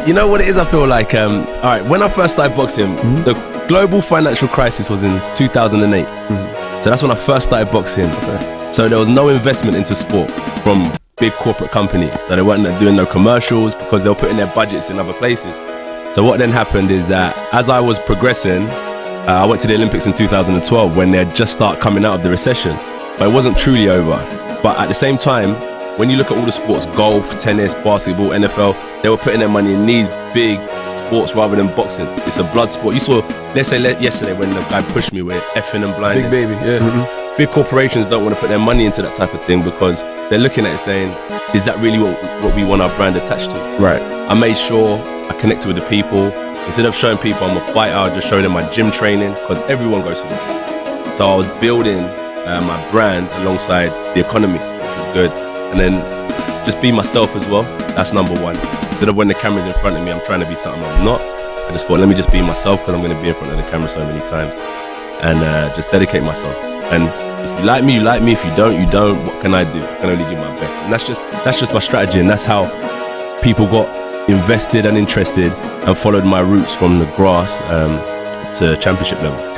You know what it is, I feel like, all right, when I first started boxing, the global financial crisis was in 2008. So that's when I first started boxing. So there was no investment into sport from big corporate companies. So they weren't doing no commercials because they were putting their budgets in other places. So what then happened is that as I was progressing, I went to the Olympics in 2012 when they had just started coming out of the recession. But it wasn't truly over. But at the same time, when you look at all the sports, golf, tennis, basketball, NFL, they were putting their money in these big sports rather than boxing. It's a blood sport. You saw, let's say yesterday when the guy pushed me with effing and blinding. Big baby, yeah. Big corporations don't want to put their money into that type of thing because they're looking at it saying, is that really what we want our brand attached to? Right. I made sure I connected with the people. Instead of showing people I'm a fighter, I just showed them my gym training because everyone goes to the gym. So I was building my brand alongside the economy, which was good. And then just be myself as well. That's number one. Instead of when the camera's in front of me, I'm trying to be something I'm not. I just thought, let me just be myself because I'm going to be in front of the camera so many times. And just dedicate myself. And if you like me, you like me. If you don't, you don't. What can I do? I can only give my best. And that's just my strategy. And that's how people got invested and interested and followed my roots from the grass to championship level.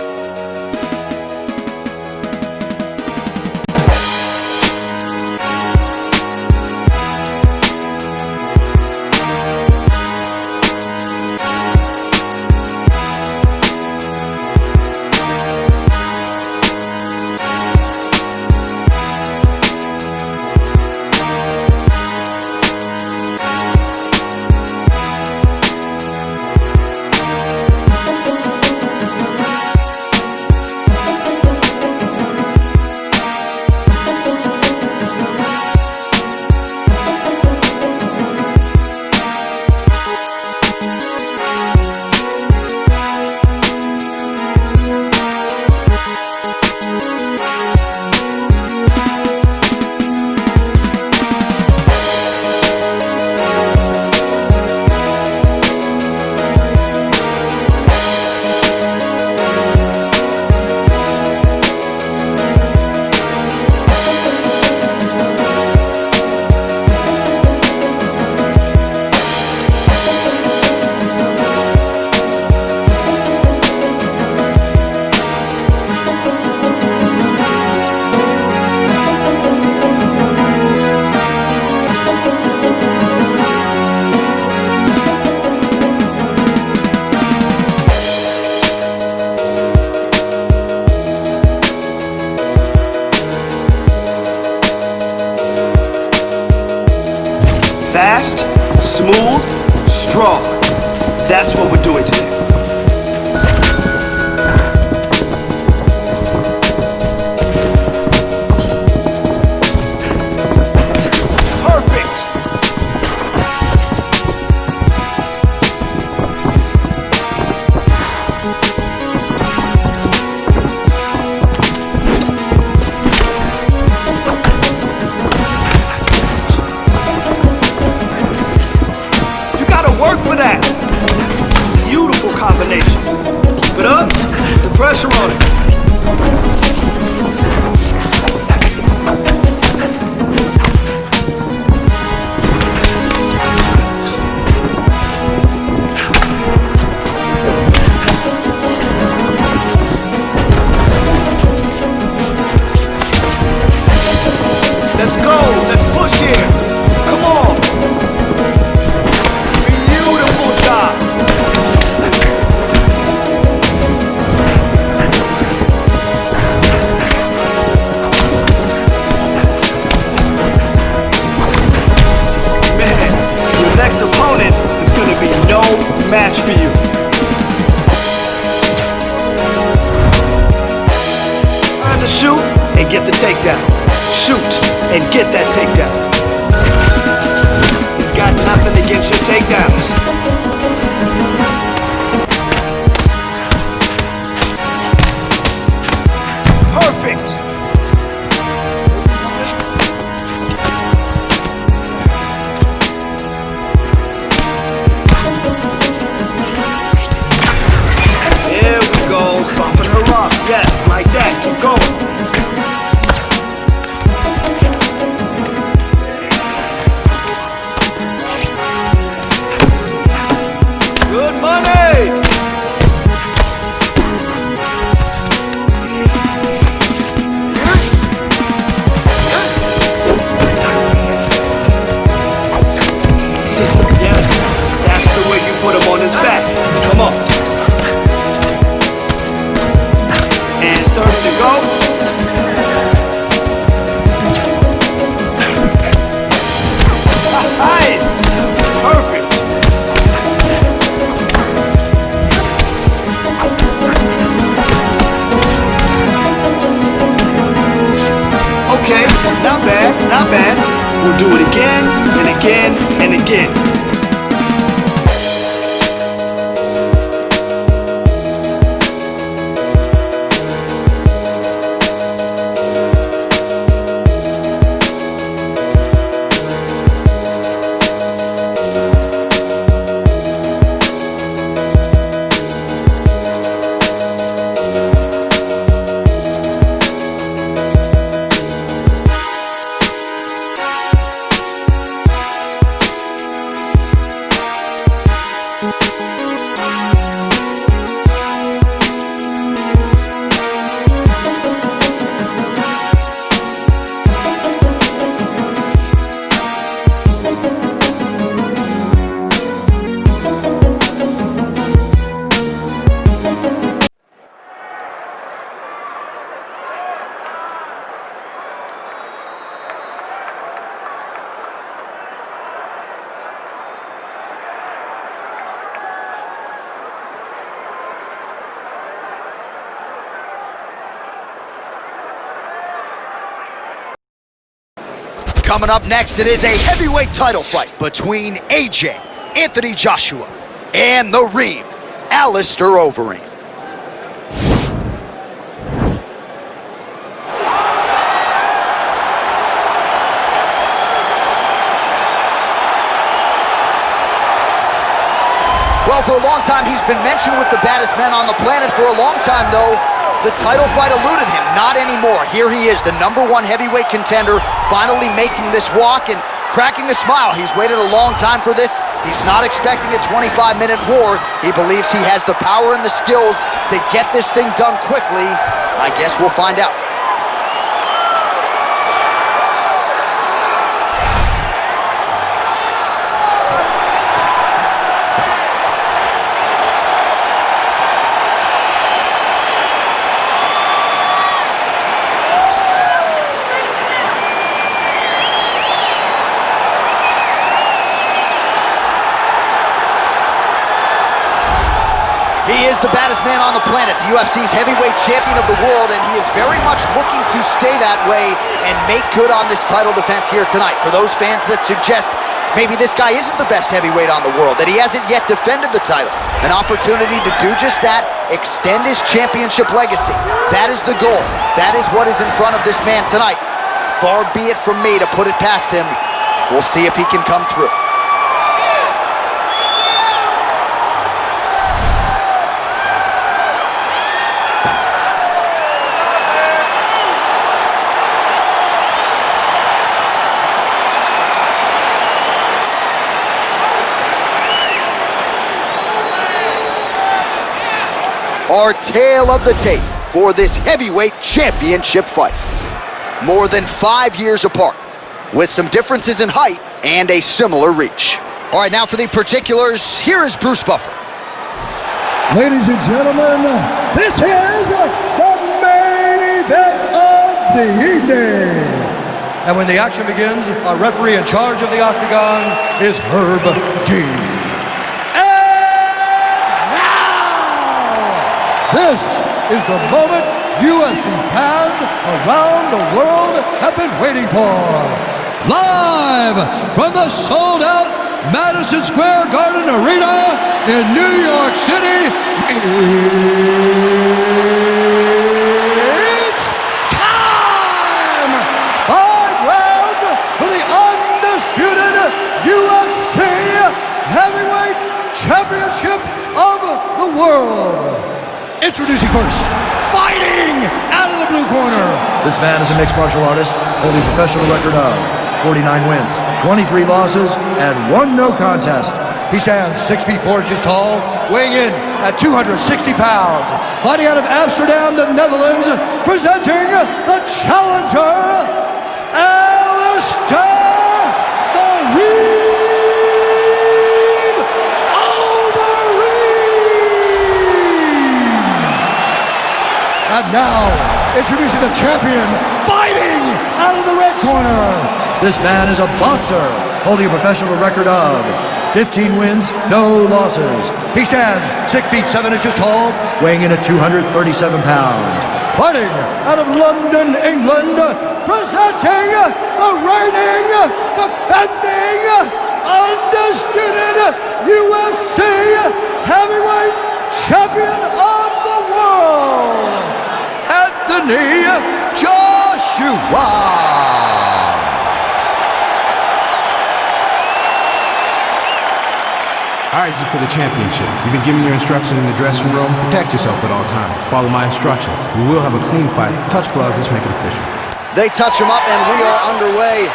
Fast, smooth, strong. That's what we're doing today. Keep it up, the pressure on it. Let's go, let's push here. Come on. Beautiful job. Match for you. Learn to shoot and get the takedown. Shoot and get that takedown. He's got nothing against your takedowns. Perfect. Soften her up, yes, like that, keep going. Money! Yes, that's the way you put him on his back. Come on. And 30 to go. Nice! Perfect! Okay, not bad, not bad. We'll do it again, and again, and again. Coming up next, it is a heavyweight title fight between AJ, Anthony Joshua, and the Reem, Alistair Overeem. Well, for a long time, he's been mentioned with the baddest men on the planet. For a long time, though, the title fight eluded him. Not anymore. Here he is, the #1 heavyweight contender, finally making this walk and cracking a smile. He's waited a long time for this. He's not expecting a 25-minute war. He believes he has the power and the skills to get this thing done quickly. I guess we'll find out. He is the baddest man on the planet, the UFC's heavyweight champion of the world, and he is very much looking to stay that way and make good on this title defense here tonight. For those fans that suggest maybe this guy isn't the best heavyweight on the world, that he hasn't yet defended the title, an opportunity to do just that, extend his championship legacy. That is the goal. That is what is in front of this man tonight. Far be it from me to put it past him. We'll see if he can come through. Our tale of the tape for this heavyweight championship fight. More than 5 years apart, with some differences in height and a similar reach. All right, now for the particulars, here is Bruce Buffer. Ladies and gentlemen, this is the main event of the evening. And when the action begins, our referee in charge of the octagon is Herb Dean. This is the moment UFC fans around the world have been waiting for. Live from the sold-out Madison Square Garden Arena in New York City, it's time! 5 rounds for the undisputed UFC Heavyweight Championship of the world. Introducing first, fighting out of the blue corner. This man is a mixed martial artist, holding a professional record of 49 wins, 23 losses, and 1 no contest. He stands 6 feet 4 inches tall, weighing in at 260 pounds. Fighting out of Amsterdam, the Netherlands, presenting the challenger, Alistair the Reed Overeem. And now, introducing the champion, fighting out of the red corner. This man is a boxer, holding a professional record of 15 wins, no losses. He stands 6 feet 7 inches tall, weighing in at 237 pounds. Fighting out of London, England, presenting the reigning, defending, undisputed UFC heavyweight champion of the world, Anthony Joshua. All right, this is for the championship. You've been given your instructions in the dressing room. Protect yourself at all times. Follow my instructions. We will have a clean fight. Touch gloves. Let's make it official. They touch him up, and we are underway.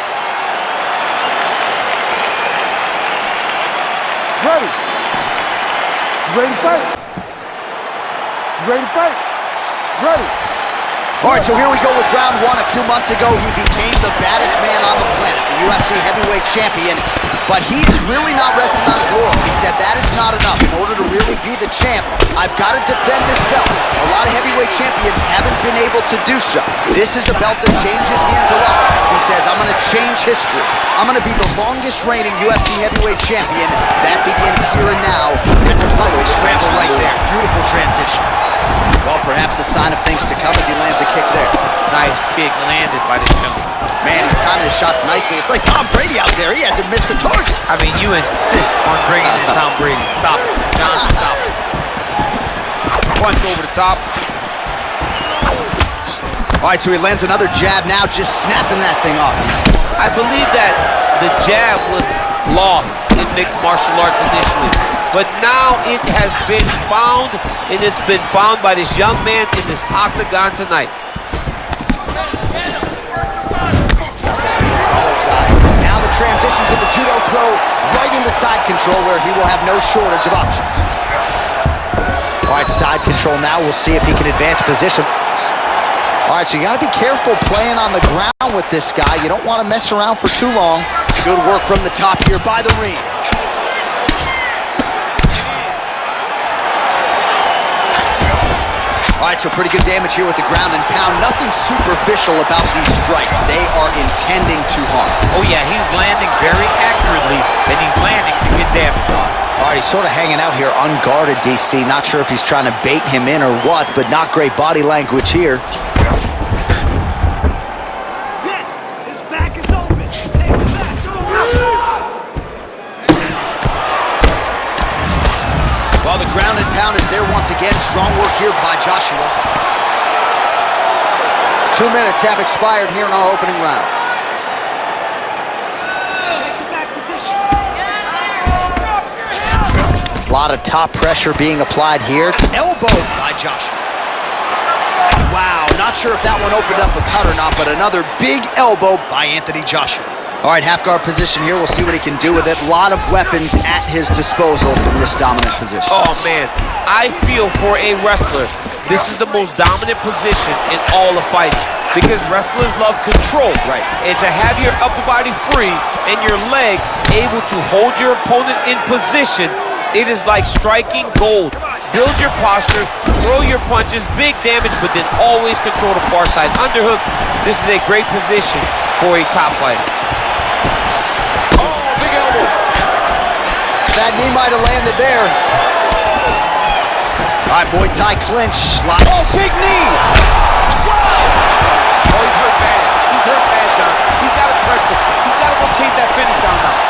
Ready. Ready to fight. Ready to fight. Ready. All right, so here we go with round one. A few months ago, he became the baddest man on the planet, the UFC heavyweight champion. But he is really not resting on his laurels. He said that is not enough. In order to really be the champ, I've got to defend this belt. A lot of heavyweight champions haven't been able to do so. This is a belt that changes hands a lot. He says, I'm going to change history. I'm going to be the longest reigning UFC heavyweight champion. That begins here and now. It's a title scramble right there. Beautiful transition. Well, perhaps a sign of things to come as he lands a kick there. Nice kick landed by this gentleman. Man, he's timing his shots nicely. It's like Tom Brady out there. He hasn't missed the target. I mean, you insist on bringing in Tom Brady. Stop it. John, stop it. Punch over the top. All right, so he lands another jab now, just snapping that thing off. I believe that the jab was lost in mixed martial arts initially, but now it has been found, and it's been found by this young man in this octagon tonight. Now the transition to the judo throw right into side control, where he will have no shortage of options. All right, side control now. We'll see if he can advance position. All right, so you got to be careful playing on the ground with this guy. You don't want to mess around for too long. Good work from the top here by the ring. All right, so pretty good damage here with the ground and pound. Nothing superficial about these strikes. They are intending to harm. Oh, yeah, he's landing very accurately, and he's landing to get damage on. All right, he's sort of hanging out here unguarded, DC. Not sure if he's trying to bait him in or what, but not great body language here. Yes, his back is open. Take it back. Well, the ground and pound is there once again. Strong work here by Joshua. 2 minutes have expired here in our opening round. A lot of top pressure being applied here. Elbow by Joshua. Wow, not sure if that one opened up a cut or not, but another big elbow by Anthony Joshua. All right, half guard position here. We'll see what he can do with it. A lot of weapons at his disposal from this dominant position. Oh, man, I feel for a wrestler, this is the most dominant position in all of fighting, because wrestlers love control. Right. And to have your upper body free and your leg able to hold your opponent in position, it is like striking gold. Build your posture, throw your punches, big damage, but then always control the far side. Underhook, this is a great position for a top fighter. Oh, big elbow. That knee might have landed there. All right, Muay Thai clinch. Oh, big knee. Wow. Oh, he's hurt bad. He's hurt bad, John. He's got to press him. He's got to go chase that finish down now.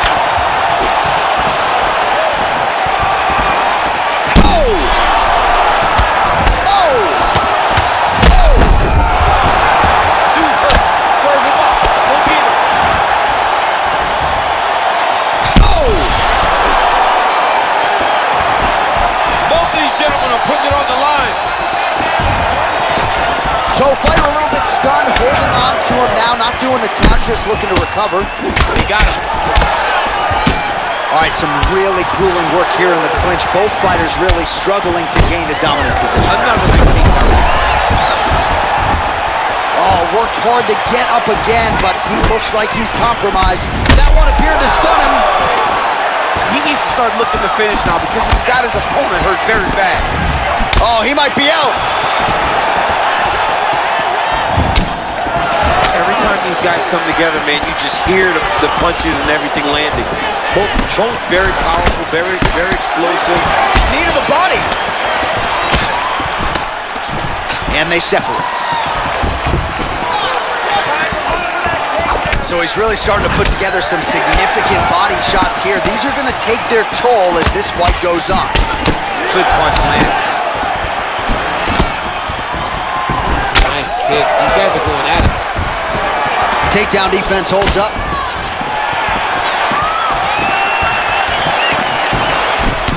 So fighter a little bit stunned, holding on to him now, not doing a ton, just looking to recover. He got him. All right, some really grueling work here in the clinch. Both fighters really struggling to gain a dominant position. Another repeat. Oh, worked hard to get up again, but he looks like he's compromised. That one appeared to stun him. He needs to start looking to finish now because he's got his opponent hurt very bad. Oh, he might be out. Every time these guys come together, man, you just hear the punches and everything landing. Both very powerful, very, very explosive. Knee to the body. And they separate. So he's really starting to put together some significant body shots here. These are going to take their toll as this fight goes on. Good punch lands. Nice kick. These guys are going at it. Takedown defense holds up.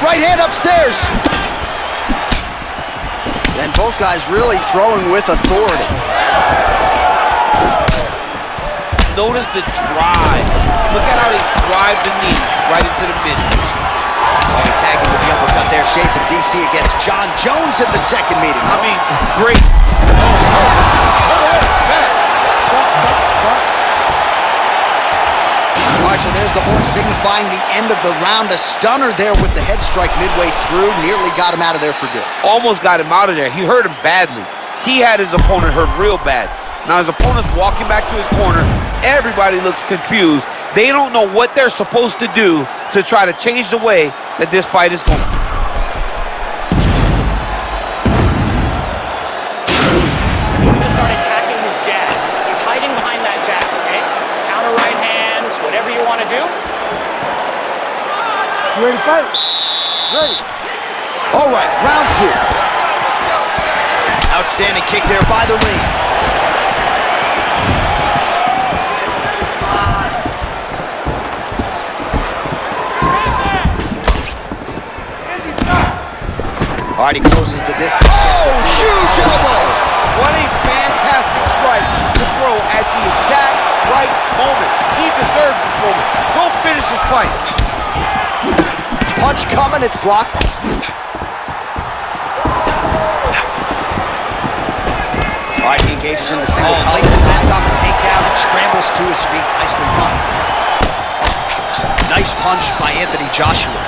Right hand upstairs. And both guys really throwing with authority. Notice the drive. Look at how they drive the knees right into the midsection. Oh, he tagged him with the uppercut there. Shades of DC against John Jones in the second meeting. I mean, great. All right, so there's the horn signifying the end of the round. A stunner there with the head strike midway through. Nearly got him out of there for good. Almost got him out of there. He hurt him badly. He had his opponent hurt real bad. Now his opponent's walking back to his corner. Everybody looks confused. They don't know what they're supposed to do to try to change the way that this fight is going. He's going to start attacking his jab. He's hiding behind that jab, okay? Counter right hands, whatever you want to do. You ready to fight? Ready. All right, round two. Outstanding kick there by the ring. All right, he closes the distance. Oh, huge elbow! What a fantastic strike to throw at the exact right moment. He deserves this moment. Go finish this fight. Punch coming, it's blocked. All right, he engages in the single collar. Lands on the takedown and scrambles to his feet. Nicely done. Nice punch by Anthony Joshua.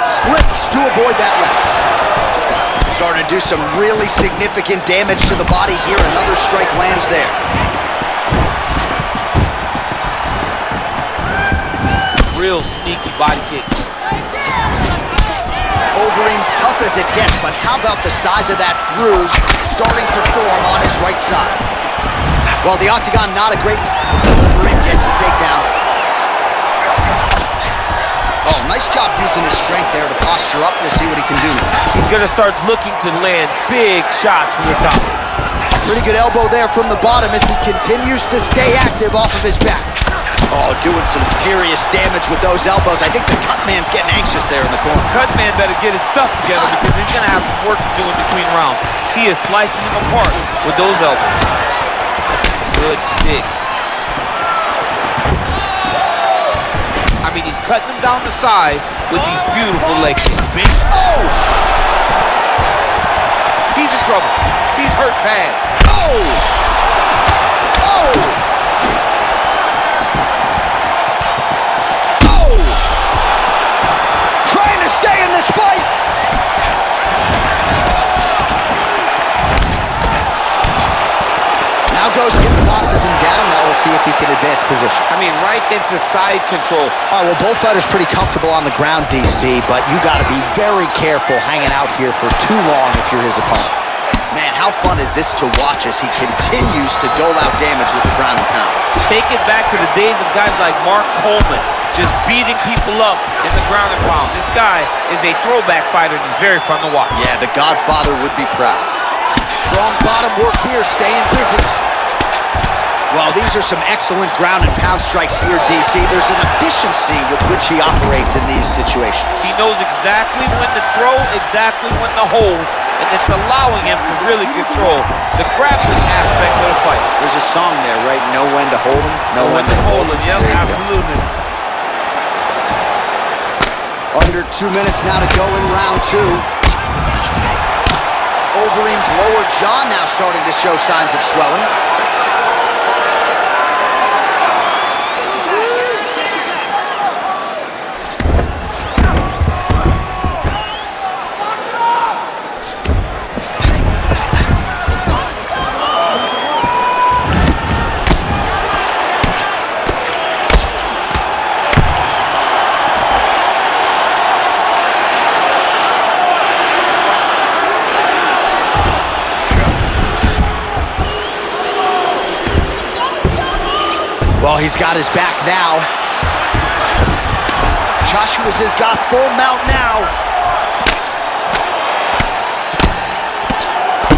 Slips to avoid that left. Starting to do some really significant damage to the body here. Another strike lands there. Real sneaky body kick. Overeem's tough as it gets, but how about the size of that bruise starting to form on his right side? Well, the octagon, not a great... Overeem gets the takedown. Oh, nice job using his strength there to posture up. We'll see what he can do. He's going to start looking to land big shots from the top. Pretty good elbow there from the bottom as he continues to stay active off of his back. Oh, doing some serious damage with those elbows. I think the cut man's getting anxious there in the corner. Cut man better get his stuff together because he's going to have some work to do in between rounds. He is slicing him apart with those elbows. Good stick. I mean, he's cutting him down the sides with these beautiful leg kicks. Oh! He's in trouble. He's hurt bad. Oh! Oh! Oh! Trying to stay in this fight! Now goes hip, tosses him down. Now we'll see if he can advance position. I mean, right into side control. All right, well, both fighters pretty comfortable on the ground, DC, but you got to be very careful hanging out here for too long if you're his opponent. Man, how fun is this to watch as he continues to dole out damage with the ground and pound? Take it back to the days of guys like Mark Coleman, just beating people up in the ground and pound. This guy is a throwback fighter and he's very fun to watch. Yeah, the Godfather would be proud. Strong bottom work here, staying busy. Well, these are some excellent ground and pound strikes here, DC. There's an efficiency with which he operates in these situations. He knows exactly when to throw, exactly when to hold, and it's allowing him to really control the grappling aspect of the fight. There's a song there, right? Know when to hold him, know when to hold him. Yep, There you go. absolutely. Under 2 minutes now to go in round 2. Overeem's lower jaw now starting to show signs of swelling. Well, he's got his back now. Joshua's has got full mount now.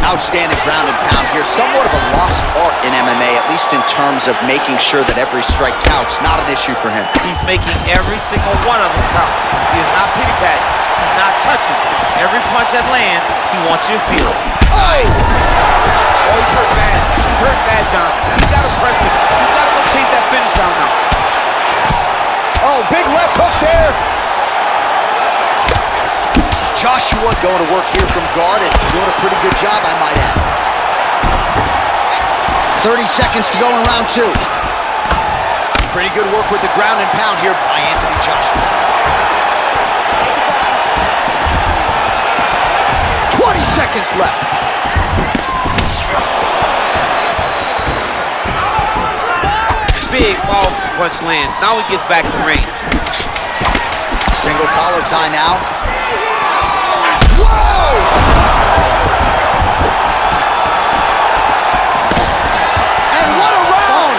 Outstanding ground and pound here. Somewhat of a lost art in MMA, at least in terms of making sure that every strike counts. Not an issue for him. He's making every single one of them count. He is not pity-patting. He's not touching. Every punch that lands, he wants you to feel it. Oh! Oh, he's hurt bad. He's hurt bad, John. He's got to press him. He's got to go chase that finish down now. Oh, big left hook there. Joshua going to work here from guard and doing a pretty good job, I might add. 30 seconds to go in round 2. Pretty good work with the ground and pound here by Anthony Joshua. 20 seconds left. Big powerful punch lands. Now he gets back to range. Single collar tie now. Whoa! And what a round!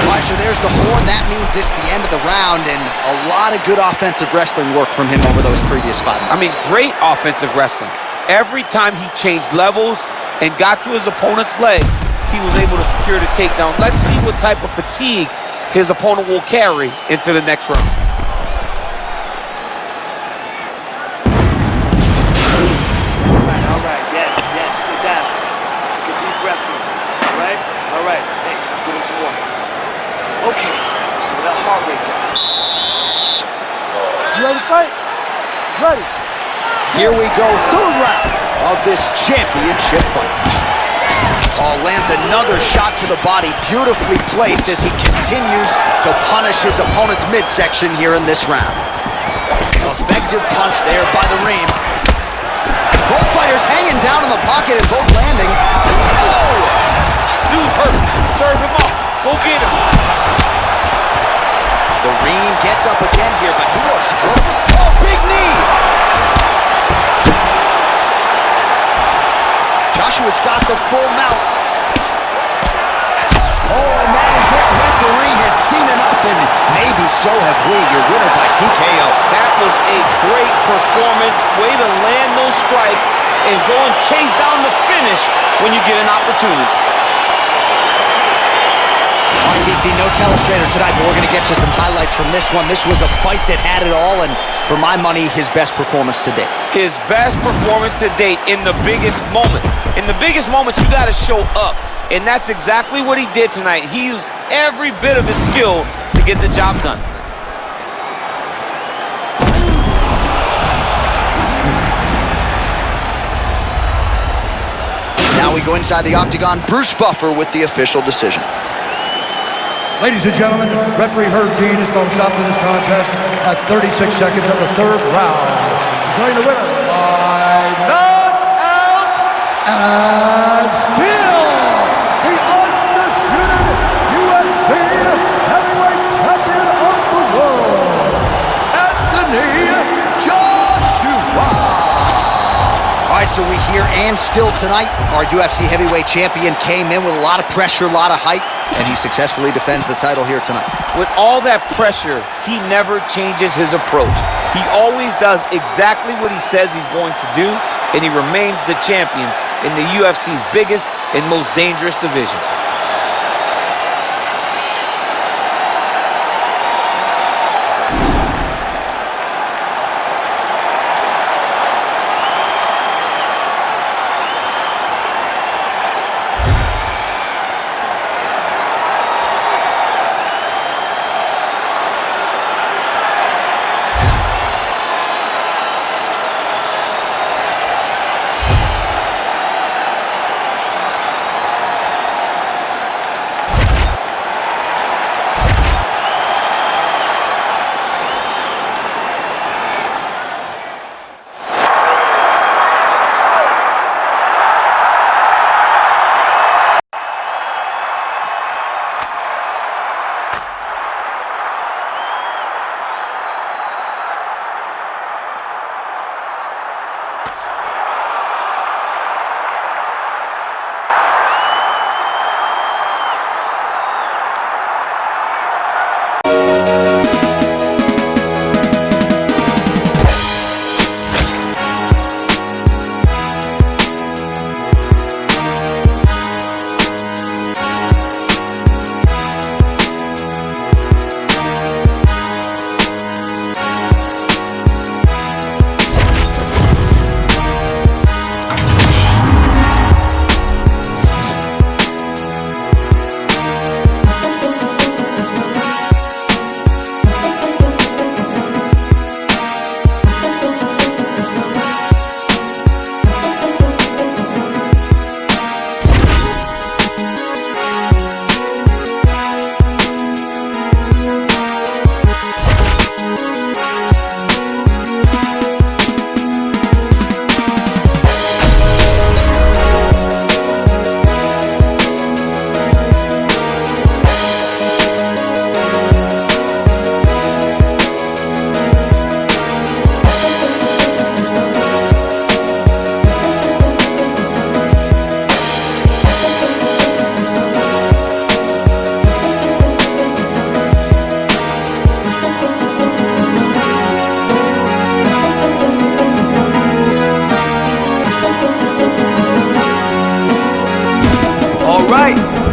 All right, so there's the horn. That means it's the end of the round, and a lot of good offensive wrestling work from him over those previous 5 minutes. I mean, great offensive wrestling. Every time he changed levels and got to his opponent's legs, he was able to secure the takedown. Let's see what type of fatigue his opponent will carry into the next round. All right, yes, sit down. Take a deep breath in. All right, hey, give him some water. Okay, slow that heart rate down. You ready to fight? Ready. Here we go, third round of this championship fight. Oh, lands another shot to the body, beautifully placed as he continues to punish his opponent's midsection here in this round. Effective punch there by the Reem. Both fighters hanging down in the pocket and both landing. Oh! Dude's hurt. Serve him up. Go get him. The Reem gets up again here, but he looks good. Oh, big knee! Joshua's got the full mount. Oh, and that is it. Referee has seen enough, and maybe so have we. Your winner by TKO. That was a great performance. Way to land those strikes and go and chase down the finish when you get an opportunity. All right, DC, no telestrator tonight, but we're going to get you some highlights from this one. This was a fight that had it all, and for my money, his best performance to date. His best performance to date in the biggest moment. In the biggest moments, you got to show up. And that's exactly what he did tonight. He used every bit of his skill to get the job done. Now we go inside the octagon. Bruce Buffer with the official decision. Ladies and gentlemen, referee Herb Dean is going to stop this contest at 36 seconds of the third round. Declaring the winner by knockout and still the undisputed UFC heavyweight champion of the world, Anthony Joshua. All right, so we hear and still tonight, our UFC heavyweight champion came in with a lot of pressure, a lot of height, and he successfully defends the title here tonight. With all that pressure, he never changes his approach. He always does exactly what he says he's going to do, and he remains the champion in the UFC's biggest and most dangerous division.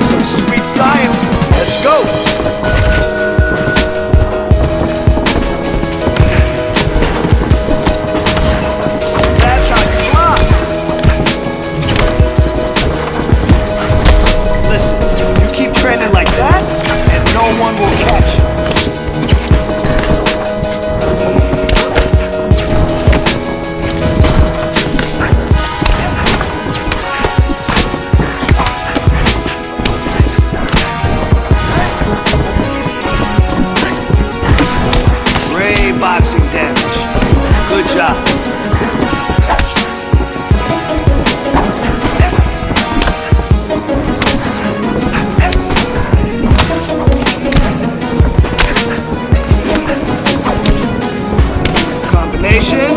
Some sweet science. Let's go. That's how you block. Listen, you keep training like that, and no one will catch you. Boxing damage. Good job. Combination.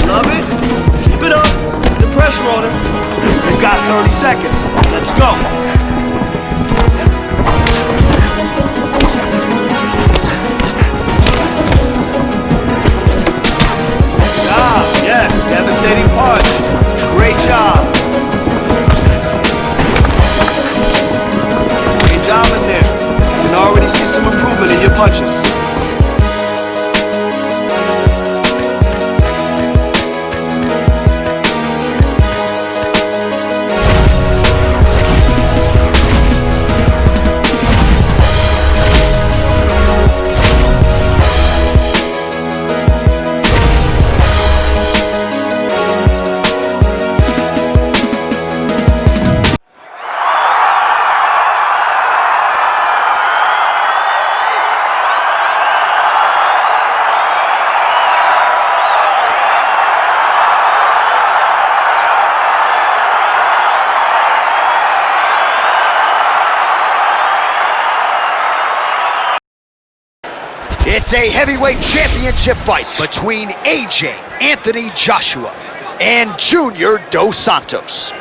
Love it. Keep it up. Put the pressure on him. You've got 30 seconds. Let's go. Yes, devastating punch. Great job. Great job in there. You can already see some improvement in your punches. It's a heavyweight championship fight between AJ Anthony Joshua and Junior Dos Santos.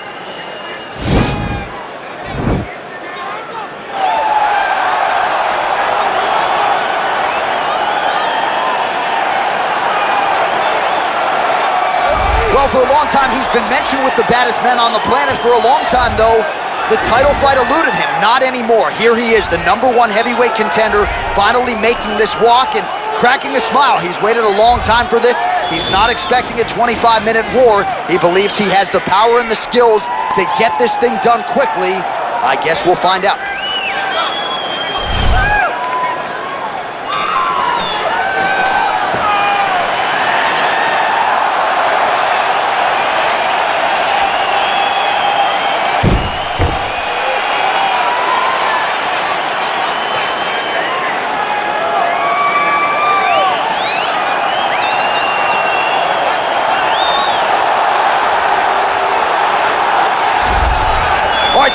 Well, for a long time, he's been mentioned with the baddest men on the planet. For a long time, though, the title fight eluded him. Not anymore. Here he is, the #1 heavyweight contender, finally making this walk and cracking a smile. He's waited a long time for this. He's not expecting a 25-minute war. He believes he has the power and the skills to get this thing done quickly. I guess we'll find out.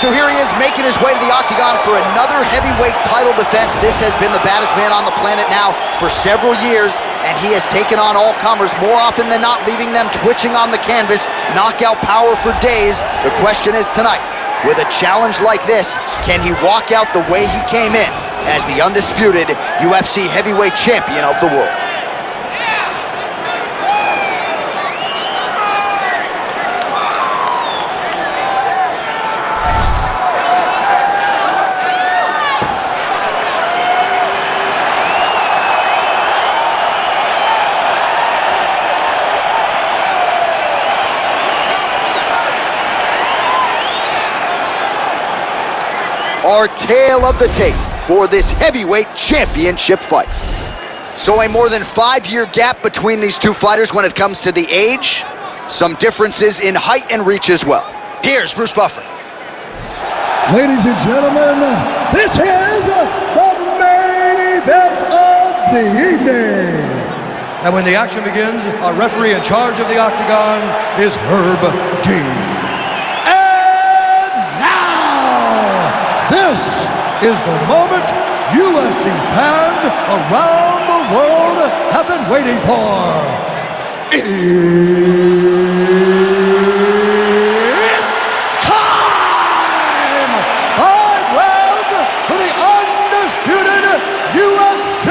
So here he is making his way to the octagon for another heavyweight title defense. This has been the baddest man on the planet now for several years, and he has taken on all comers more often than not, leaving them twitching on the canvas. Knockout power for days. The question is tonight, with a challenge like this, can he walk out the way he came in as the undisputed UFC heavyweight champion of the world? Our tale of the tape for this heavyweight championship fight. So a more than 5-year gap between these two fighters when it comes to the age. Some differences in height and reach as well. Here's Bruce Buffer. Ladies and gentlemen, this is the main event of the evening. And when the action begins, our referee in charge of the octagon is Herb Dean. This is the moment UFC fans around the world have been waiting for. It's time! 5 rounds for the undisputed UFC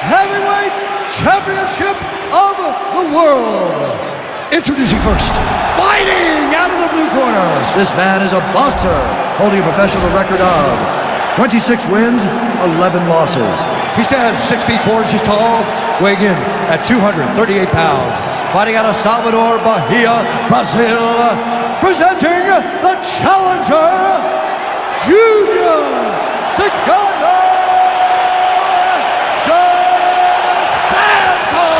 Heavyweight Championship of the World. Introducing first, fighting out of the blue corner. This man is a boxer, holding a professional record of 26 wins, 11 losses. He stands 6 feet 4 inches tall, weighing in at 238 pounds. Fighting out of Salvador, Bahia, Brazil. Presenting the challenger, Junior Cigano dos Santos.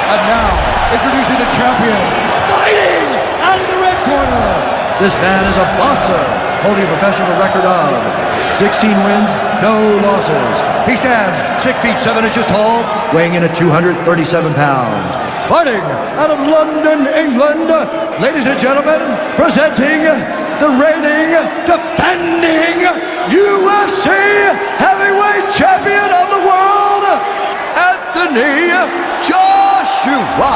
And now, introducing the champion, fighting out of the red corner. This man is a boxer, holding a professional record of 16 wins, no losses. He stands 6 feet 7 inches tall, weighing in at 237 pounds. Fighting out of London, England, ladies and gentlemen, presenting the reigning, defending UFC heavyweight champion of the world, Anthony Joshua.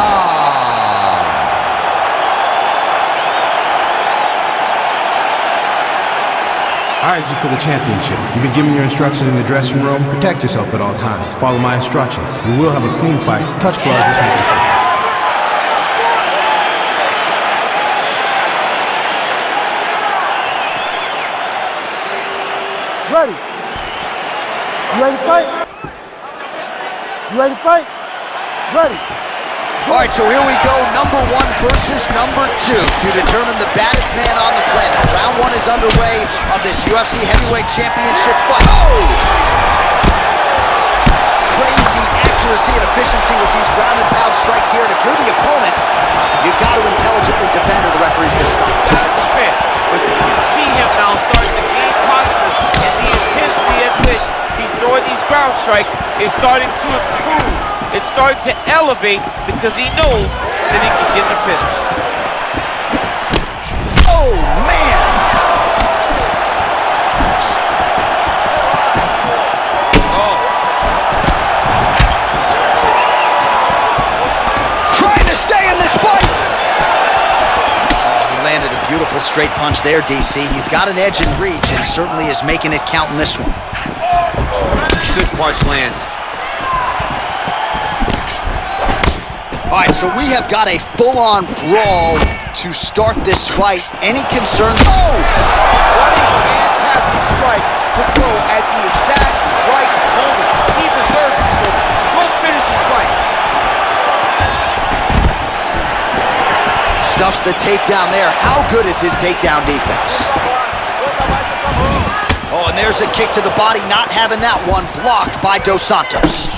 All right, this is for the championship. You've been given your instructions in the dressing room. Protect yourself at all times. Follow my instructions. We will have a clean fight. Touch gloves. Let's make it. Ready? You ready to fight? You ready to fight? Ready. All right, so here we go, number 1 versus number 2 to determine the baddest man on the planet. Round 1 is underway of this UFC heavyweight championship fight. Oh! Crazy accuracy and efficiency with these ground and pound strikes here, and if you're the opponent, you've got to intelligently defend or the referee's going to stop. But you can see him now starting to gain confidence, and the intensity at which he's throwing these ground strikes is starting to improve. It's starting to elevate because he knows that he can get the finish. Oh, man! Oh. Trying to stay in this fight! He landed a beautiful straight punch there, DC. He's got an edge in reach and certainly is making it count in this one. Good punch lands. All right, so we have got a full-on brawl to start this fight. Any concern? Oh! What a fantastic strike to throw at the exact right moment. He deserves this moment. Go finish his fight. Stuffs the takedown there. How good is his takedown defense? Oh, and there's a kick to the body, not having that one blocked by Dos Santos.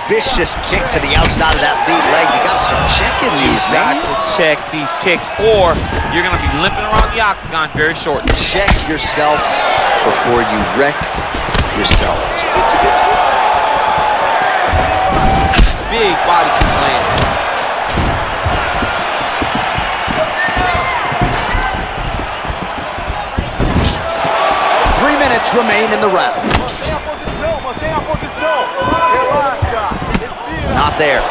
Vicious kick to the outside of that lead leg. You got to start checking these, man. Check these kicks, or you're going to be limping around the octagon very shortly. Check yourself before you wreck yourself. Big body kick land. 3 minutes remain in the round. Not there.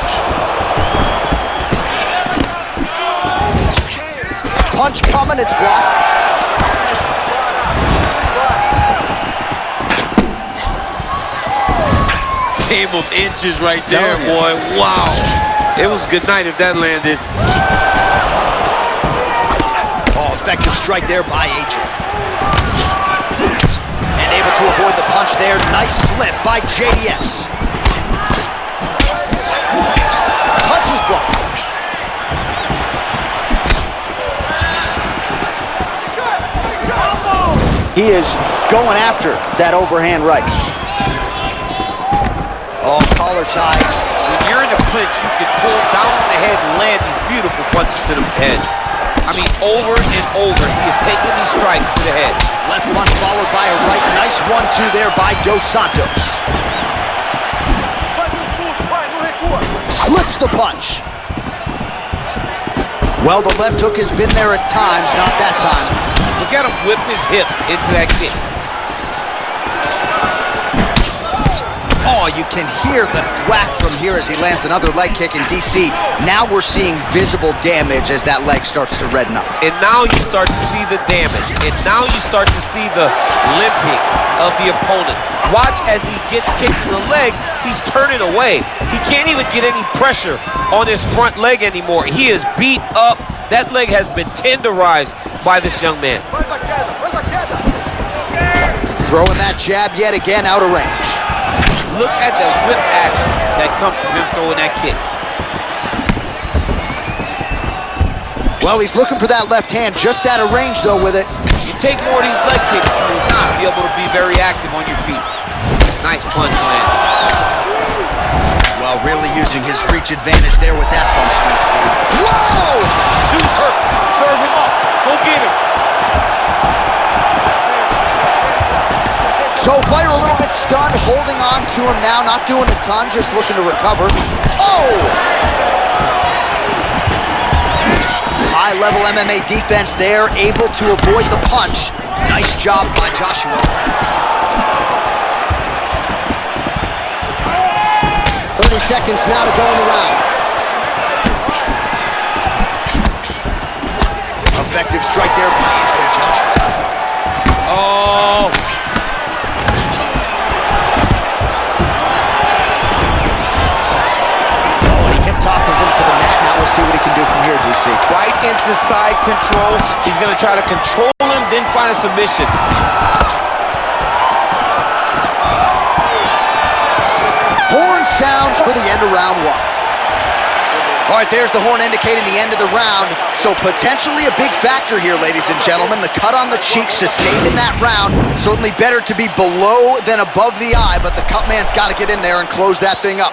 Punch coming, it's blocked. Game of inches right there, boy. Wow. It was good night if that landed. Oh, effective strike there by Adrian. And able to avoid the punch there. Nice slip by G.O.A.T.S. Punch is blocked. He is going after that overhand right. Oh, collar tie. When you're in a clinch, you can pull down on the head and land these beautiful punches to the head. I mean, over and over, he is taking these strikes to the head. Left punch followed by a right. Nice 1-2 there by Dos Santos. Slips the punch. Well, the left hook has been there at times, not that time. Look at him whip his hip into that kick. Oh, you can hear the thwack from here as he lands another leg kick in DC. Now we're seeing visible damage as that leg starts to redden up. And now you start to see the damage. And now you start to see the limping of the opponent. Watch as he gets kicked in the leg, he's turning away. He can't even get any pressure on his front leg anymore. He is beat up. That leg has been tenderized by this young man. Throwing that jab yet again out of range. Look at the whip action that comes from him throwing that kick. Well, he's looking for that left hand, just out of range, though, with it. You take more of these leg kicks, you will not be able to be very active on your feet. Nice punch land. Well, really using his reach advantage there with that punch, DC. Whoa! Dude's hurt. Serve him up. Go get him. So fighter a little bit stunned, holding on to him now, not doing a ton, just looking to recover. Oh! High-level MMA defense there, able to avoid the punch. Nice job by Joshua. 30 seconds now to go in the round. Effective strike there by Joshua. Oh! Tosses him to the mat. Now we'll see what he can do from here, DC. Right into side control. He's going to try to control him, then find a submission. Horn sounds for the end of round one. All right, there's the horn indicating the end of the round. So potentially a big factor here, ladies and gentlemen. The cut on the cheek sustained in that round. Certainly better to be below than above the eye, but the cut man's got to get in there and close that thing up.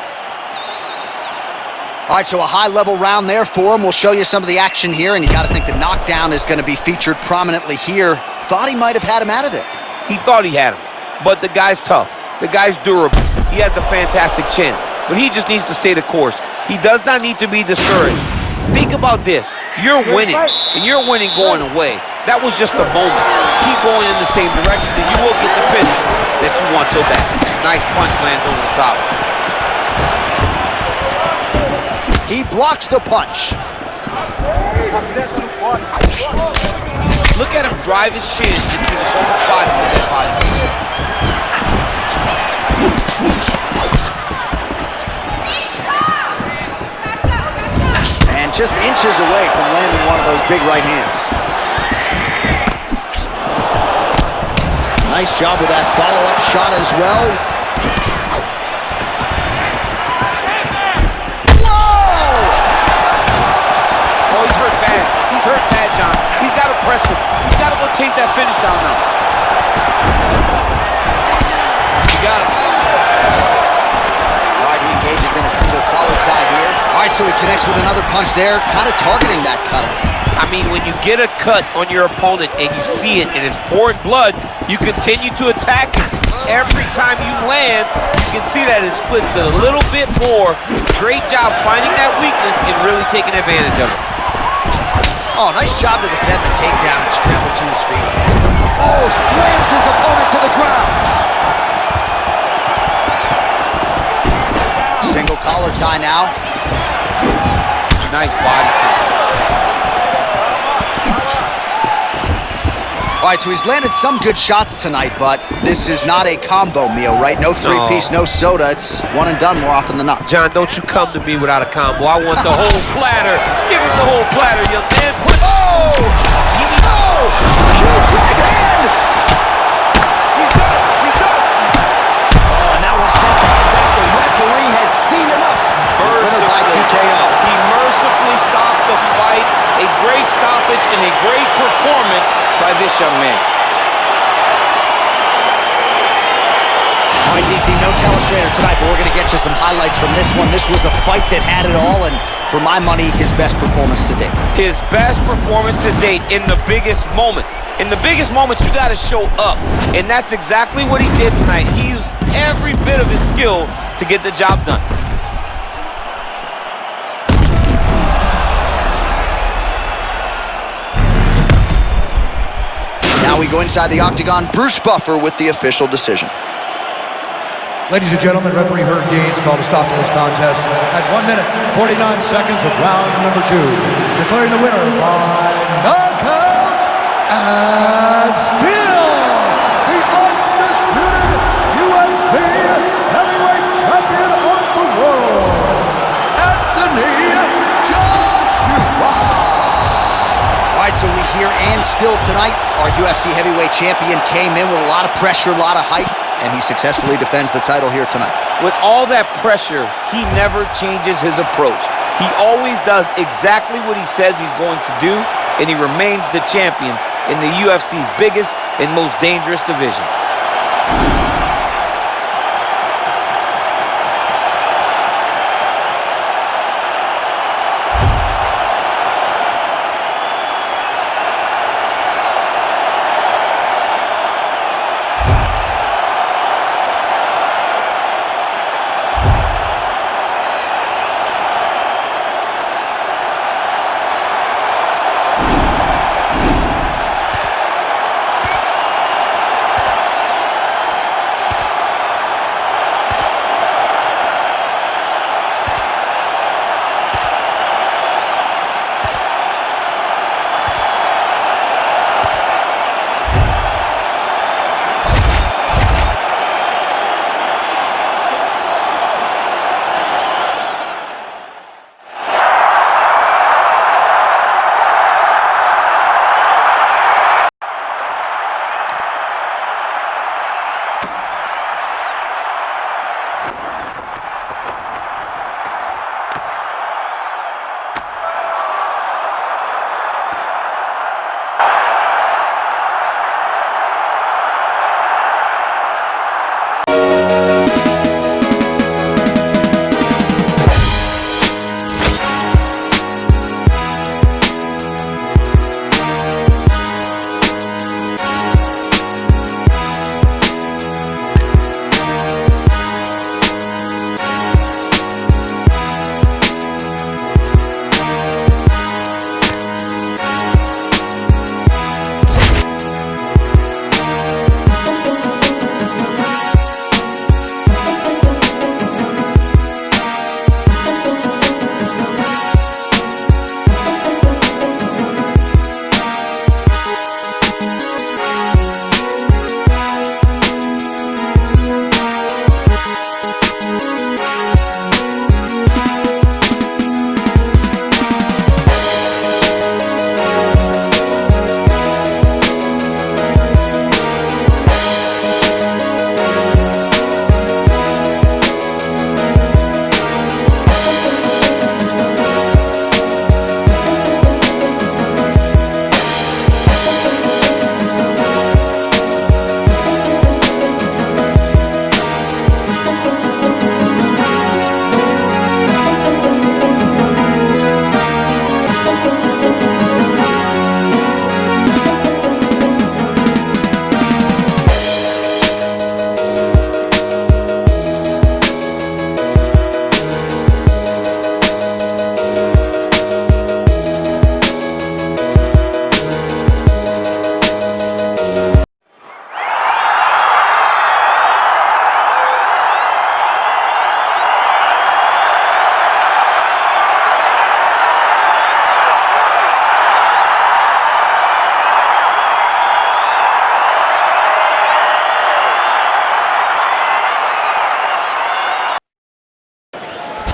All right, so a high-level round there for him. We'll show you some of the action here, and you got to think the knockdown is going to be featured prominently here. Thought he might have had him out of there. He thought he had him, but the guy's tough. The guy's durable. He has a fantastic chin, but he just needs to stay the course. He does not need to be discouraged. Think about this. You're winning, and you're winning going away. That was just a moment. Keep going in the same direction, and you will get the finish that you want so bad. Nice punch lands over the top. He blocks the punch. Look at him drive his shin into the opponent's body with that body. And just inches away from landing one of those big right hands. Nice job with that follow-up shot as well. Hurt bad, John. He's got to press him. He's got to go chase that finish down now. You got him. All right, he engages in a single collar tie here. All right, so he connects with another punch there, kind of targeting that cut. I mean, when you get a cut on your opponent and you see it and it's pouring blood, you continue to attack him. Every time you land, you can see that it splits it a little bit more. Great job finding that weakness and really taking advantage of it. Oh, nice job to defend the takedown and scramble to his feet. Oh, slams his opponent to the ground. Single collar tie now. Nice body kick. All right, so he's landed some good shots tonight, but this is not a combo meal, right? No three-piece, no soda. It's one and done more often than not. John, don't you come to me without a combo. I want the whole platter. Give him the whole platter, young man. Oh! Oh! Huge right hand! He's done it. He's done it. Oh, and that one snapped back. The referee has seen enough. Winner by TKO. He mercifully stopped the fight. A great stoppage and a great performance by this young man. All right, DC, no telestrator tonight, but we're going to get you some highlights from this one. This was a fight that had it all, and for my money, his best performance to date. His best performance to date in the biggest moment. In the biggest moments, you got to show up, and that's exactly what he did tonight. He used every bit of his skill to get the job done. Now we go inside the octagon. Bruce Buffer with the official decision. Ladies and gentlemen, referee Herb Dean's called a stop to this contest at 1 minute, 49 seconds of round number 2. Declaring the winner by knockout and still the undisputed UFC heavyweight champion of the world, Anthony Joshua. All right, so we hear and still tonight, our UFC heavyweight champion came in with a lot of pressure, a lot of hype, and he successfully defends the title here tonight. With all that pressure, he never changes his approach. He always does exactly what he says he's going to do, and he remains the champion in the UFC's biggest and most dangerous division.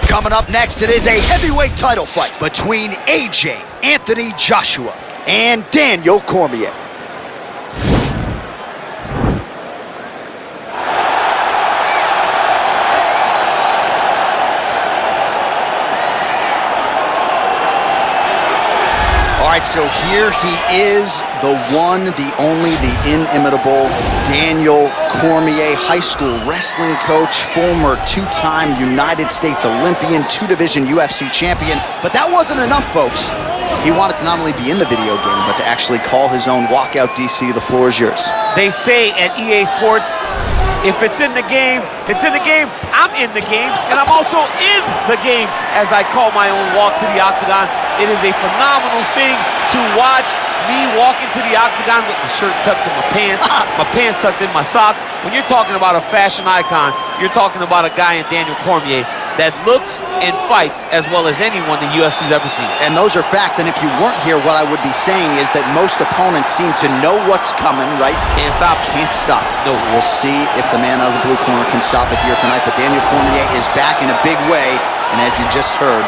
Coming up next, it is a heavyweight title fight between AJ Anthony Joshua and Daniel Cormier. All right, so here he is, the one, the only, the inimitable Daniel Cormier, high school wrestling coach, former two-time United States Olympian, two-division UFC champion. But that wasn't enough, folks. He wanted to not only be in the video game, but to actually call his own walkout. DC, the floor is yours. They say at EA Sports, If it's in the game, it's in the game. I'm in the game, and I'm also in the game, as I call my own walk to the octagon. It is a phenomenal thing to watch me walk into the octagon with my shirt tucked in my pants tucked in my socks. When you're talking about a fashion icon, you're talking about a guy in Daniel Cormier that looks and fights as well as anyone the UFC's ever seen. And those are facts, and if you weren't here, what I would be saying is that most opponents seem to know what's coming, right? Can't stop it. Can't stop it. No. We'll see if the man out of the blue corner can stop it here tonight, but Daniel Cormier is back in a big way, and as you just heard,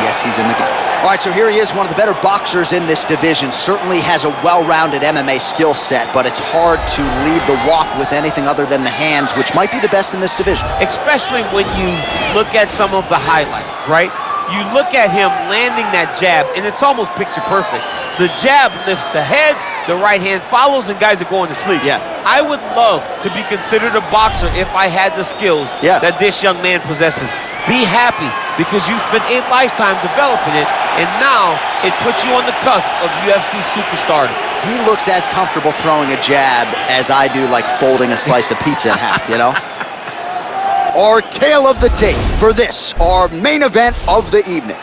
yes, he's in the game. All right, so here he is, one of the better boxers in this division. Certainly has a well-rounded MMA skill set, but it's hard to lead the walk with anything other than the hands, which might be the best in this division. Especially when you look at some of the highlights, right? You look at him landing that jab, and it's almost picture perfect. The jab lifts the head, the right hand follows, and guys are going to sleep. Yeah. I would love to be considered a boxer if I had the skills that this young man possesses. Be happy, because you spent a lifetime developing it, and now it puts you on the cusp of UFC superstardom. He looks as comfortable throwing a jab as I do, like folding a slice of pizza in half, you know? Our tale of the tape for this, our main event of the evening.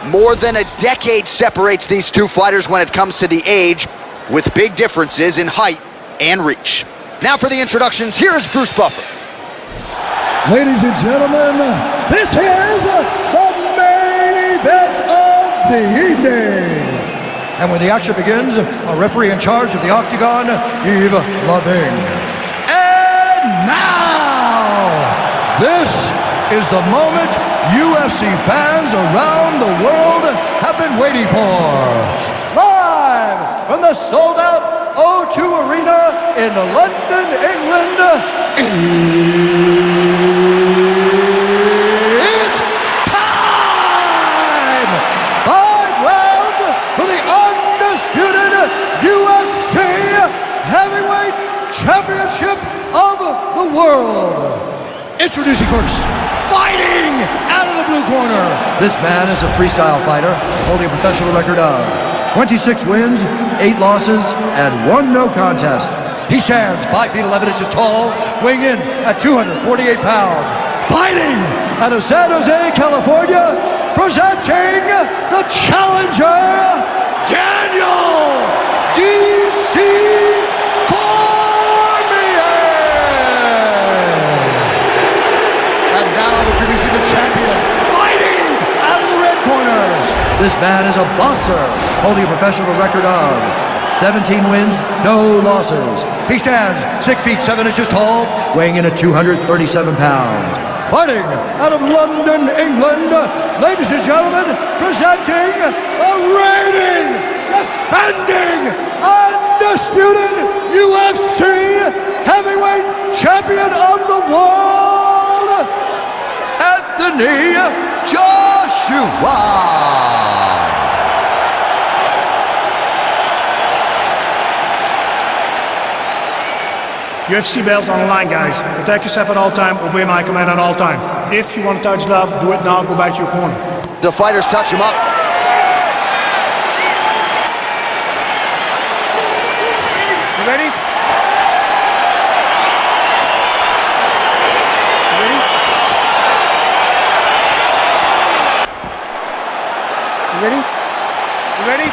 More than a decade separates these two fighters when it comes to the age, with big differences in height and reach. Now for the introductions, here's Bruce Buffer. Ladies and gentlemen, this is the main event of the evening. And when the action begins, a referee in charge of the octagon, Yves Lavigne. And now, this is the moment UFC fans around the world have been waiting for. Live from the sold-out O2 Arena in London, England, it's time! 5 rounds for the undisputed UFC Heavyweight Championship of the world. Introducing first, fighting out of the blue corner. This man is a freestyle fighter holding a professional record of 26 wins, 8 losses, and 1 no contest. He stands 5 feet 11 inches tall, weighing in at 248 pounds. Fighting out of San Jose, California, presenting the challenger, Daniel D.C. Cormier. And now introducing the champion, fighting out of the red corner. This man is a boxer, holding a professional record of 17 wins, no losses. He stands 6 feet 7 inches tall, weighing in at 237 pounds. Fighting out of London, England, ladies and gentlemen, presenting the reigning, defending, undisputed UFC Heavyweight Champion of the world, Anthony Joshua. UFC belt on the line, guys. Protect yourself at all time, obey my command at all time. If you want to touch love, do it now, go back to your corner. The fighters touch him up. You ready? You ready? You ready? You ready?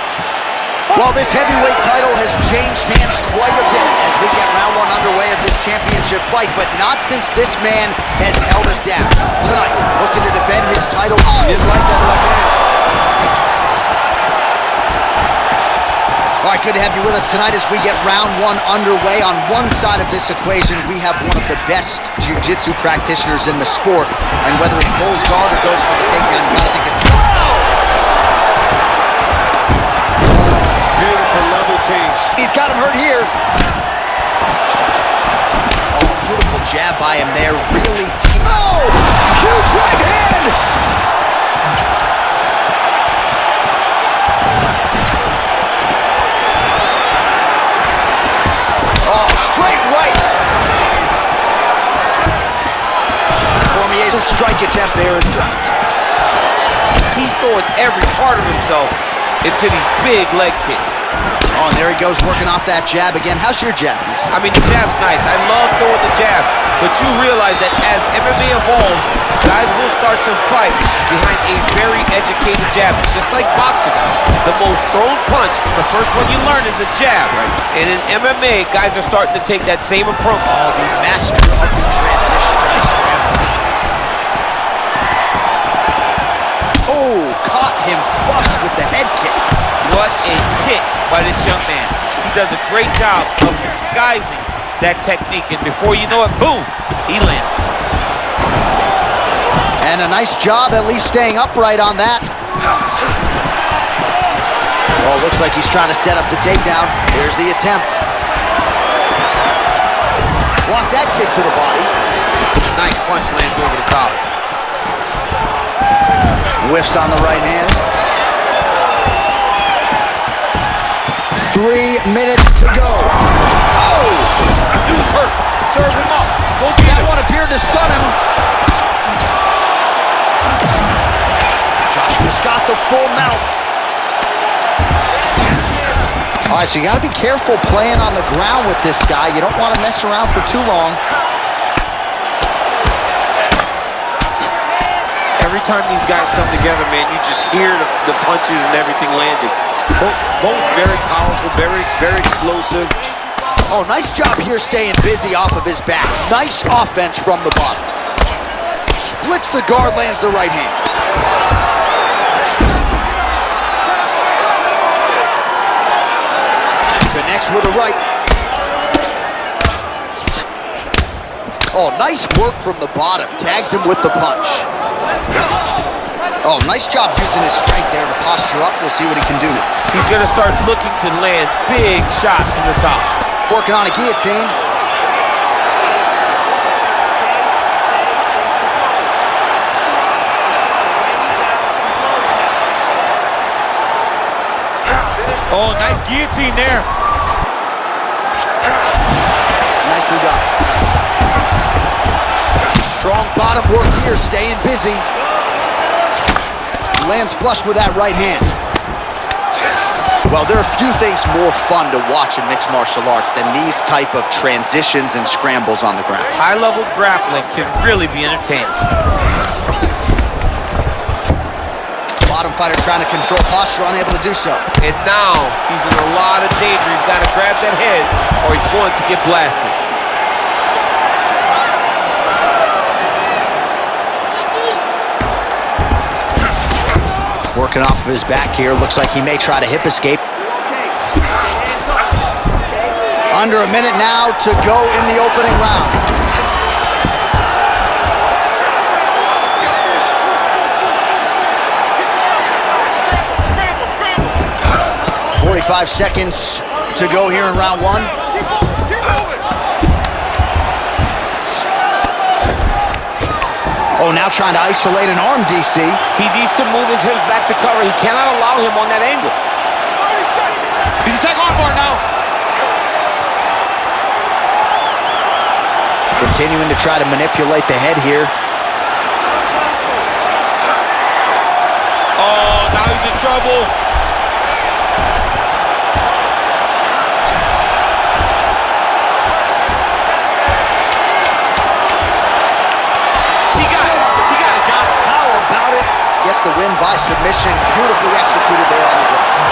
Well, this heavyweight title has changed hands quite a bit as we get round 1 underway of this championship fight, but not since this man has held it down. Tonight, looking to defend his title. Just like that left hand. All right, good to have you with us tonight as we get round 1 underway. On one side of this equation, we have one of the best jiu-jitsu practitioners in the sport, and whether he pulls guard or goes for the takedown, you gotta think it's... Change. He's got him hurt here. Oh, beautiful jab by him there. Really deep. Oh, huge right hand. Oh, straight right. Cormier's strike attempt there is dropped. He's throwing every part of himself into these big leg kicks. Oh, and there he goes working off that jab again. How's your jab? I mean, the jab's nice. I love throwing the jab. But you realize that as MMA evolves, guys will start to fight behind a very educated jab. It's just like boxing. The most thrown punch, the first one you learn is a jab. Right. And in MMA, guys are starting to take that same approach. Oh, the master of the transition. Nice scramble. Oh, caught him flush with the head kick. What a kick by this young man. He does a great job of disguising that technique, and before you know it, boom, he lands. And a nice job at least staying upright on that. Oh, looks like he's trying to set up the takedown. Here's the attempt. Block that kick to the body. Nice punch lands over the top. Whiffs on the right hand. 3 minutes to go. Oh! Dude's hurt. Serve him up. Go get That him. one appeared to stun him. Joshua's got the full mount. All right, so you got to be careful playing on the ground with this guy. You don't want to mess around for too long. Every time these guys come together, man, you just hear the punches and everything landing. Both very powerful, very explosive. Oh, nice job here staying busy off of his back. Nice offense from the bottom. Splits the guard, lands the right hand. Connects with a right. Oh, nice work from the bottom. Tags him with the punch. Oh, nice job using his strength there to posture up. We'll see what he can do now. He's going to start looking to land big shots from the top. Working on a guillotine. Oh, nice guillotine there. Nicely done. Strong bottom work here, staying busy. Lands flush with that right hand. Well, there are few things more fun to watch in mixed martial arts than these type of transitions and scrambles on the ground. High-level grappling can really be entertaining. Bottom fighter trying to control posture, unable to do so. And now he's in a lot of danger. He's got to grab that head or he's going to get blasted. Working off of his back here. Looks like he may try to hip escape. Under a minute now to go in the opening round. Scramble. 45 seconds to go here in round one. Oh, now trying to isolate an arm, DC. He needs to move his hips back to cover. He cannot allow him on that angle. He's attacking armbar now. Continuing to try to manipulate the head here. Oh, now he's in trouble. Gets the win by submission. Beautifully executed there on the ground.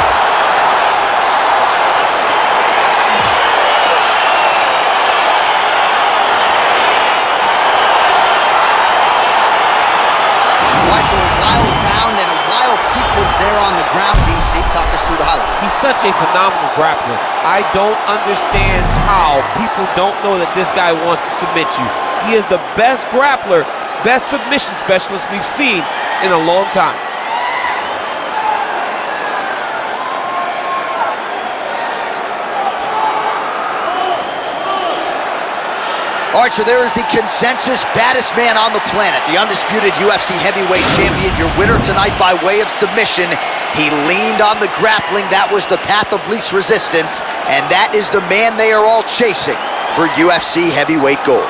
Quite a wild round and a wild sequence there on the ground, DC. Talk us through the highlight. He's such a phenomenal grappler. I don't understand how people don't know that this guy wants to submit you. He is the best grappler, best submission specialist we've seen in a long time. All right, so there is the consensus baddest man on the planet, the undisputed UFC heavyweight champion, your winner tonight by way of submission. He leaned on the grappling. That was the path of least resistance, and that is the man they are all chasing for UFC heavyweight gold.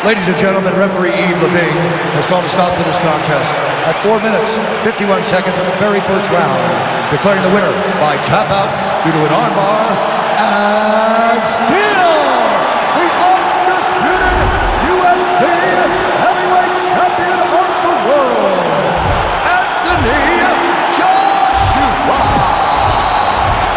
Ladies and gentlemen, referee Yves Levine has called a stop to this contest at 4 minutes, 51 seconds of the very first round, declaring the winner by tap out into an armbar, and still the undisputed UFC heavyweight champion of the world, Anthony Joshua.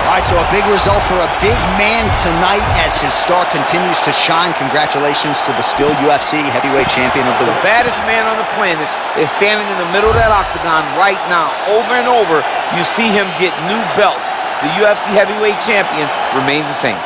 All right, so a big result for a big man tonight as his star continues to shine. Congratulations to the still UFC heavyweight champion of the world. The baddest man on the planet is standing in the middle of that octagon right now. Over and over, you see him get new belts. The UFC heavyweight champion remains the same.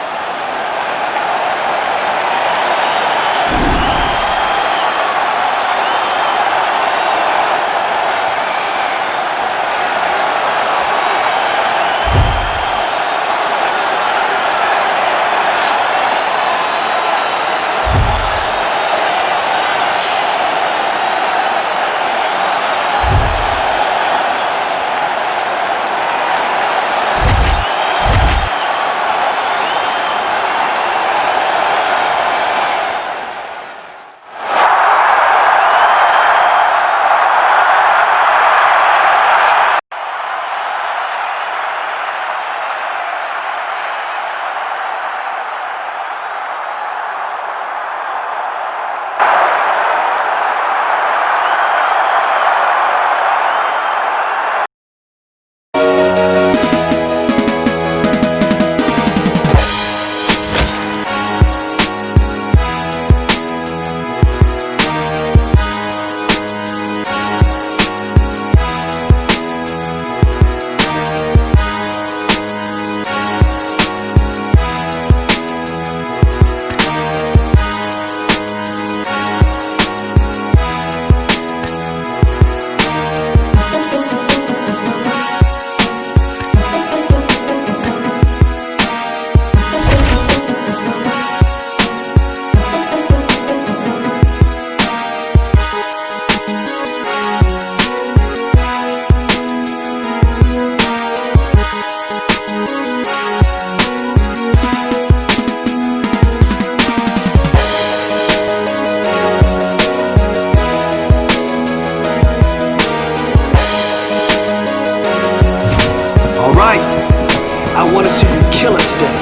I want to see you kill it today.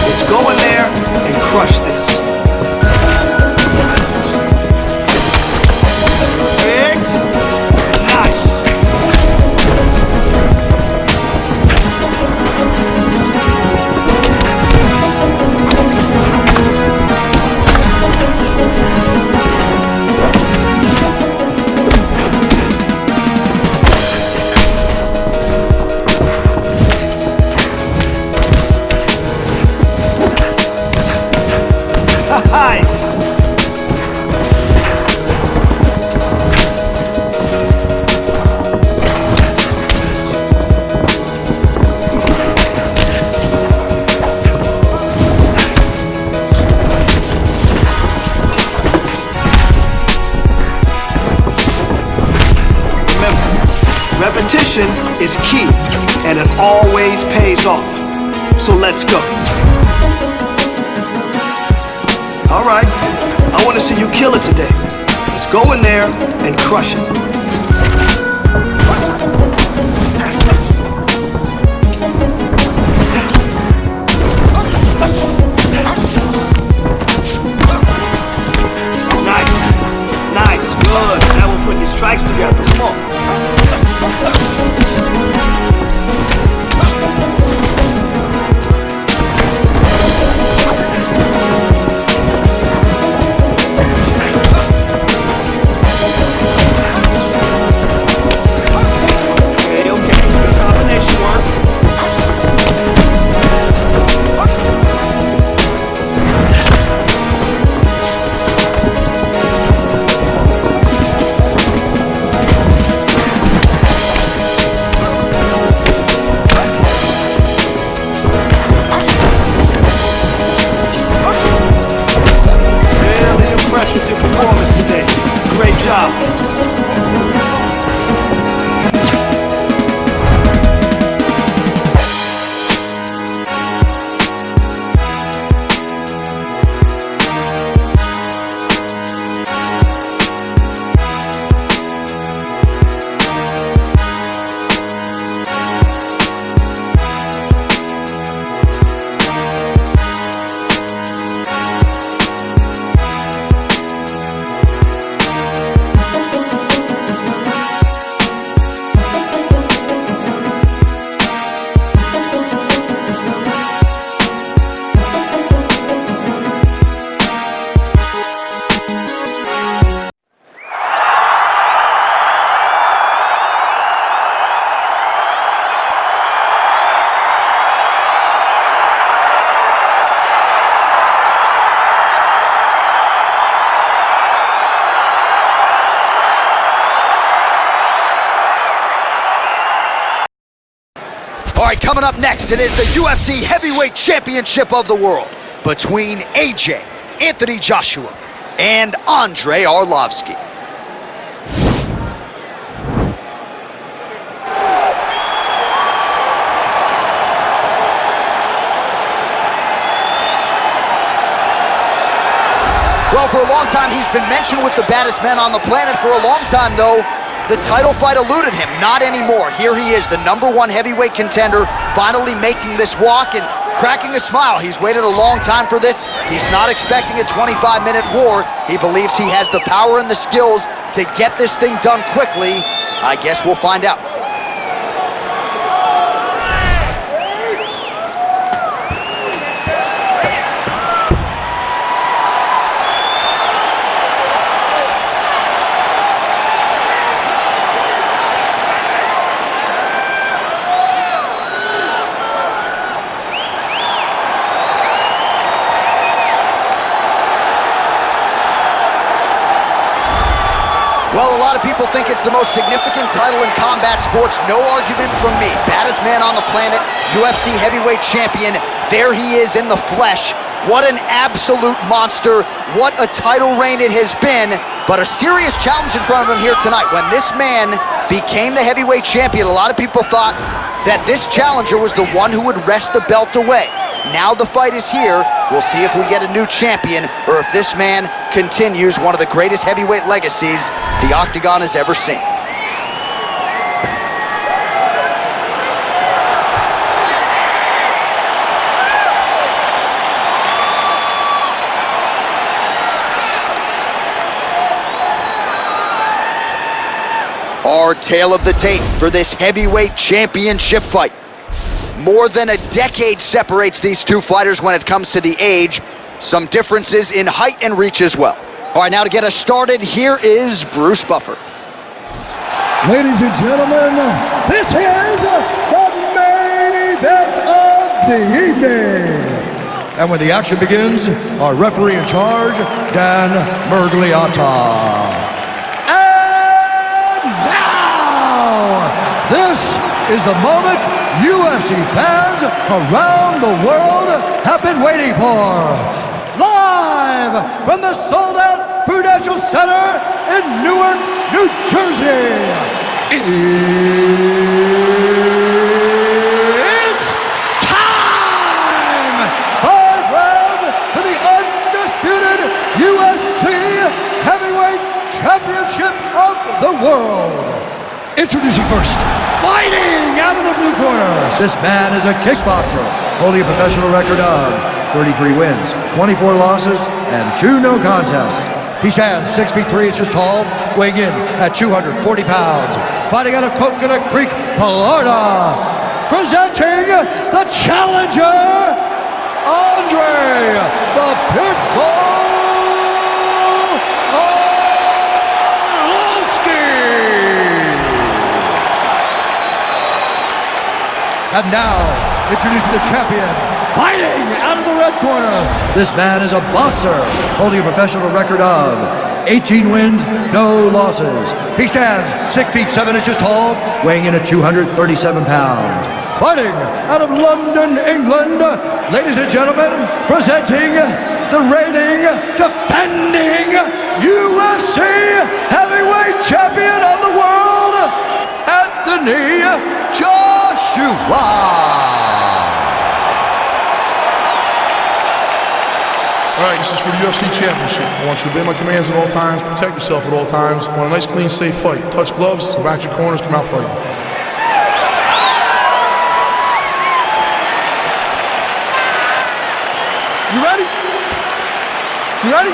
Let's go in there and crush this. Riggs. Nice. Nice! Remember, repetition is key, and it always pays off. So let's go. All right, I want to see you kill it today. Let's go in there and crush it. Nice, nice, good. Now we're putting your strikes together. Come on. right, coming up next, it is the UFC Heavyweight Championship of the World between AJ, Anthony Joshua, and Andre Arlovski. Well, for a long time, he's been mentioned with the baddest men on the planet. For a long time, though, the title fight eluded him. Not anymore. Here he is, the #1 heavyweight contender, finally making this walk and cracking a smile. He's waited a long time for this. He's not expecting a 25-minute war. He believes he has the power and the skills to get this thing done quickly. I guess we'll find out. Well, a lot of people think it's the most significant title in combat sports. No argument from me. Baddest man on the planet, UFC heavyweight champion. There he is in the flesh. What an absolute monster. What a title reign it has been. But a serious challenge in front of him here tonight. When this man became the heavyweight champion, a lot of people thought that this challenger was the one who would wrest the belt away. Now the fight is here. We'll see if we get a new champion or if this man continues one of the greatest heavyweight legacies the Octagon has ever seen. Our tale of the tape for this heavyweight championship fight. More than a decade separates these two fighters when it comes to the age. Some differences in height and reach as well. All right, now to get us started, here is Bruce Buffer. Ladies and gentlemen, this is the main event of the evening. And when the action begins, our referee in charge, Dan Mergliata. And now, this is the moment UFC fans around the world have been waiting for. Live from the sold-out Prudential Center in Newark, New Jersey. It's time! 5 rounds for the undisputed UFC Heavyweight Championship of the world. Introducing first, fighting out of the blue corner. This man is a kickboxer, holding a professional record of 33 wins, 24 losses, and 2 no contests. He stands 6 feet 3 inches tall, weighing in at 240 pounds. Fighting out of Coconut Creek, Florida. Presenting the challenger, Andre the Pitbull Arlovski. And now, introducing the champion, fighting out of the red corner. This man is a boxer, holding a professional record of 18 wins, no losses. He stands 6 feet 7 inches tall, weighing in at 237 pounds. Fighting out of London, England, ladies and gentlemen, presenting the reigning, defending UFC heavyweight champion of the world, Anthony Joshua. All right, this is for the UFC Championship. I want you to obey my commands at all times, protect yourself at all times. I want a nice, clean, safe fight. Touch gloves, go back to your corners, come out fighting. You ready? You ready?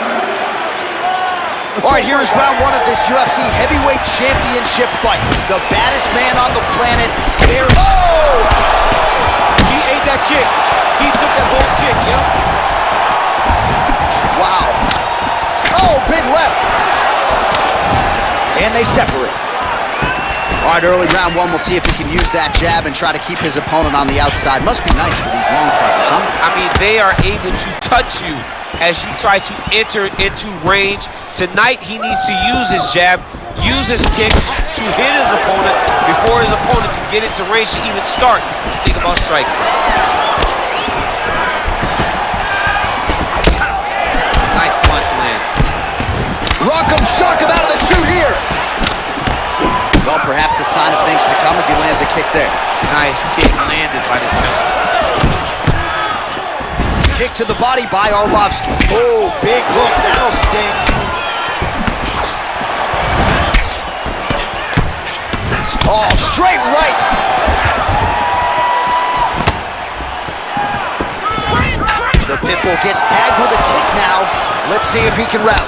All right, here is round 1 of this UFC Heavyweight Championship fight. The baddest man on the planet. There. Oh! He ate that kick. He took that whole kick, yep. Wow. Oh, big left. And they separate. All right, early round 1, we'll see if he can use that jab and try to keep his opponent on the outside. Must be nice for these long fighters, huh? I mean, they are able to touch you as you try to enter into range. Tonight, he needs to use his jab, use his kicks to hit his opponent before his opponent can get into range to even start to think about striking. Nice punch lands. Rock'em sock'em out of the chute here. Well, perhaps a sign of things to come as he lands a kick there. Nice kick landed by the jump. Kick to the body by Arlovsky. Oh, big hook, that'll sting. Oh, straight right. The Pitbull gets tagged with a kick now. Let's see if he can rout.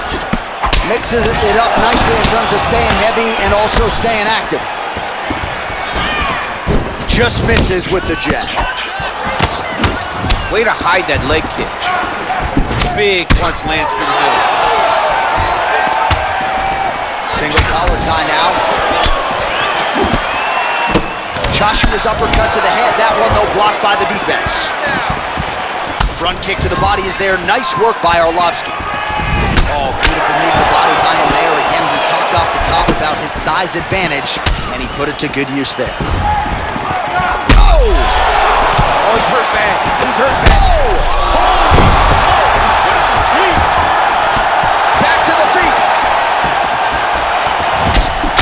Mixes it up nicely in terms of staying heavy and also staying active. Just misses with the jab. Way to hide that leg kick. Big punch lands through the middle. Single collar tie now. Joshua's uppercut to the head. That one, though, blocked by the defense. Front kick to the body is there. Nice work by Arlovsky. Oh, beautiful knee to the body by him there. Again, we talked off the top about his size advantage, and he put it to good use there. Oh! Oh, he's hurt bad. He's hurt bad. Oh! Back to the feet.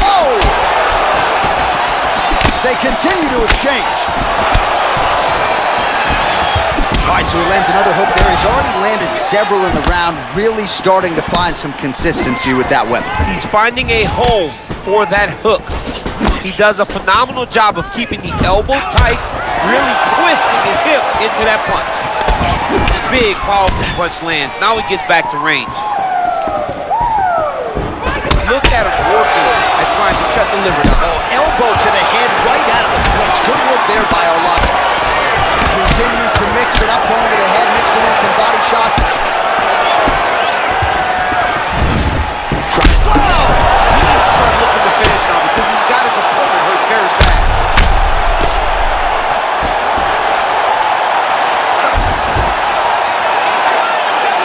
Oh! They continue to exchange. All right, so he lands another hook there. He's already landed several in the round, really starting to find some consistency with that weapon. He's finding a home for that hook. He does a phenomenal job of keeping the elbow tight, really twisting his hip into that punch. Big, powerful punch lands. Now he gets back to range. Look at him working at trying to shut the liver down. Oh, elbow to the head right out of the clinch. Good work there by Arlovsky. Continues to mix it up, going to the head, mixing in some body shots. Wow! He needs to start looking to finish now because he's got his opponent hurt very bad.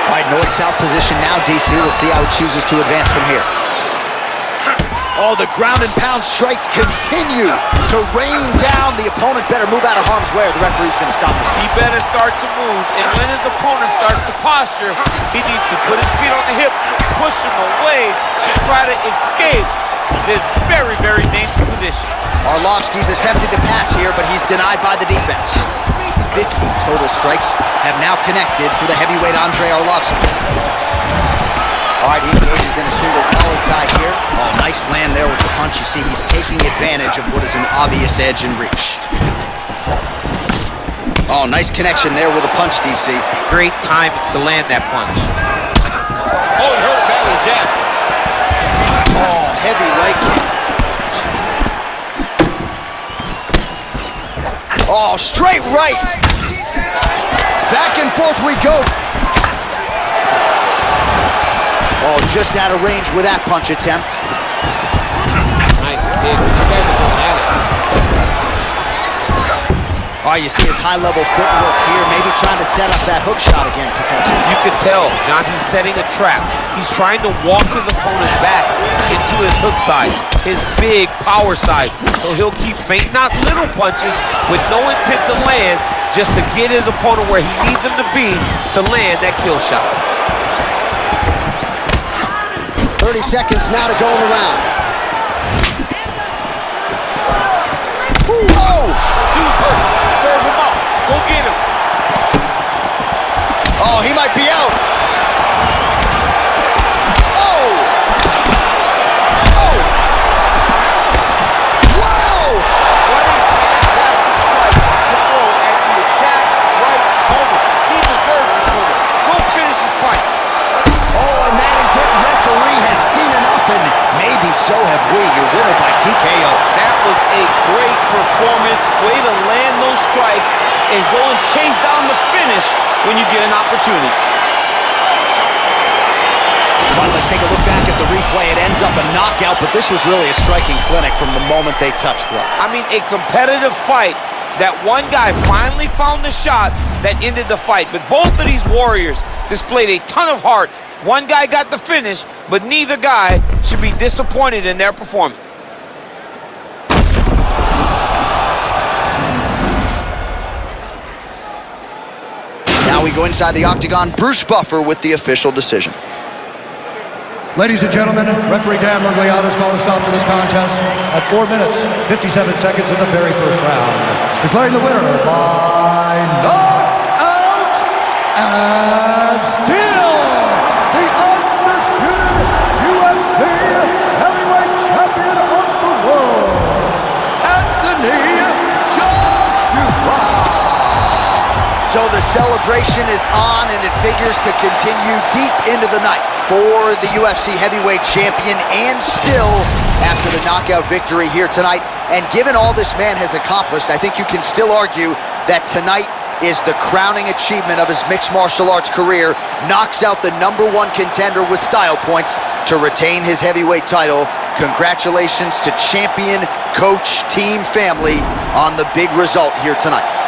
All right, north-south position now, DC. We'll see how he chooses to advance from here. Oh, the ground and pound strikes continue to rain down. The opponent better move out of harm's way or the referee's going to stop this. He better start to move, and when his opponent starts to posture, he needs to put his feet on the hip, push him away to try to escape this very, very dangerous position. Arlovsky's attempting to pass here, but he's denied by the defense. 50 total strikes have now connected for the heavyweight Andre Arlovsky. All right, he engages in a single collar tie here. Oh, nice land there with the punch. You see, he's taking advantage of what is an obvious edge and reach. Oh, nice connection there with a punch, DC. Great time to land that punch. Oh, he hurt badly, jab. Oh, heavy leg kick. Oh, straight right. Back and forth we go. Oh, just out of range with that punch attempt. Nice kick. You guys are going at it. Oh, you see his high-level footwork here, maybe trying to set up that hook shot again, potentially. You can tell, John, he's setting a trap. He's trying to walk his opponent back into his hook side, his big power side. So he'll keep feinting out little punches with no intent to land, just to get his opponent where he needs him to be to land that kill shot. 30 seconds now to go in the round. Oh! He's hurt. Serve him up. Go get him. Oh, he might be out. Oh! Oh! Wow! What a fantastic strike to throw at the exact right moment. He deserves this moment. Go finish his fight. Oh, and that is it. Referee has seen enough, and maybe so have we. Your winner by TKO. That was a great performance. Way to land those strikes and go and chase down the finish when you get an opportunity. All right, let's take a look back at the replay. It ends up a knockout, but this was really a striking clinic from the moment they touched glove. I mean, a competitive fight that one guy finally found the shot that ended the fight. But both of these warriors displayed a ton of heart. One guy got the finish, but neither guy should be disappointed in their performance. Now we go inside the octagon. Bruce Buffer with the official decision. Ladies and gentlemen, referee Dan Mergliata has called a stop to this contest at 4 minutes, 57 seconds in the very first round. Declaring the winner by knockout and still the undisputed UFC heavyweight champion of the world, Anthony Joshua. So the celebration is on, and it figures to continue deep into the night for the UFC heavyweight champion, and still after the knockout victory here tonight. And given all this man has accomplished, I think you can still argue that tonight is the crowning achievement of his mixed martial arts career. Knocks out the #1 contender with style points to retain his heavyweight title. Congratulations to champion, coach, team, family on the big result here tonight.